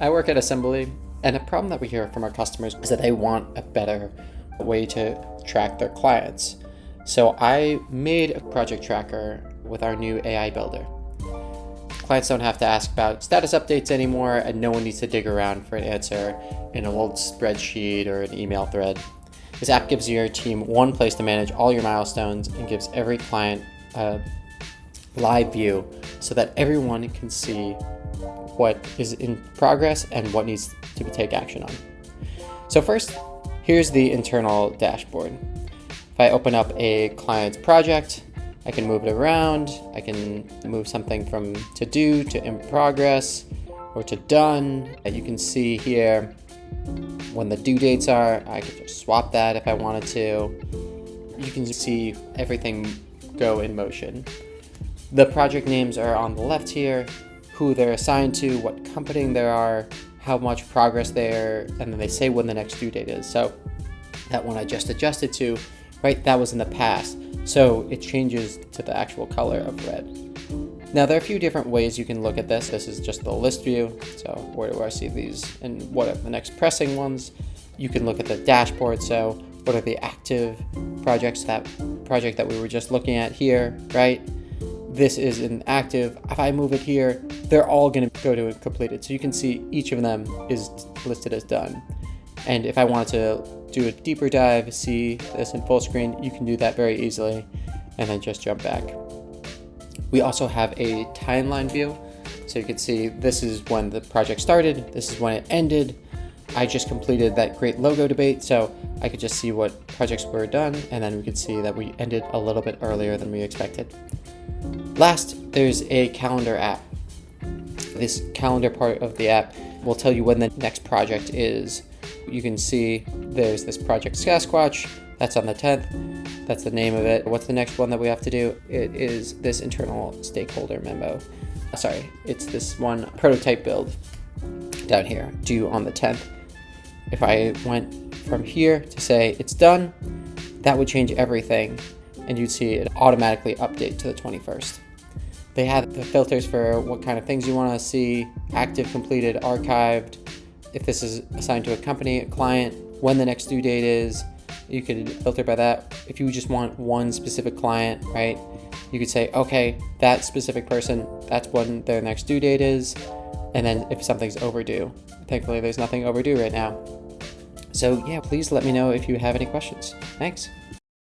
I work at Assembly, and a problem that we hear from our customers is that they want a better way to track their clients. So I made a project tracker with our new AI builder. Clients don't have to ask about status updates anymore, and no one needs to dig around for an answer in an old spreadsheet or an email thread. This app gives your team one place to manage all your milestones and gives every client a live view so that everyone can see what is in progress and what needs to take action on. So first, here's the internal dashboard. If I open up a client's project, I can move it around. I can move something from to do to in progress or to done. You can see here when the due dates are. I could just swap that if I wanted to. You can see everything go in motion. The project names are on the left here, who they're assigned to, what company they are, how much progress they're, and then they say when the next due date is. So that one I just adjusted to, right, that was in the past. So it changes to the actual color of red. Now there are a few different ways you can look at this. This is just the list view. So where do I see these and what are the next pressing ones? You can look at the dashboard. So what are the active projects, that project that we were just looking at here, right? This is an active. If I move it here, they're all going to go to completed. So you can see each of them is listed as done. And if I wanted to do a deeper dive, see this in full screen, you can do that very easily and then just jump back. We also have a timeline view. So you can see this is when the project started, this is when it ended. I just completed that great logo debate, so I could just see what projects were done, and then we could see that we ended a little bit earlier than we expected. Last, there's a calendar app. This calendar part of the app will tell you when the next project is. You can see there's this project Sasquatch, that's on the 10th, that's the name of it. What's the next one that we have to do? It is this internal stakeholder memo. Sorry, it's this one prototype build down here, due on the 10th. If I went from here to say it's done, that would change everything and you'd see it automatically update to the 21st. They have the filters for what kind of things you want to see, active, completed, archived. If this is assigned to a company, a client, when the next due date is, you could filter by that. If you just want one specific client, right, you could say, okay, that specific person, that's when their next due date is. And then if something's overdue, thankfully there's nothing overdue right now. So yeah, please let me know if you have any questions. Thanks.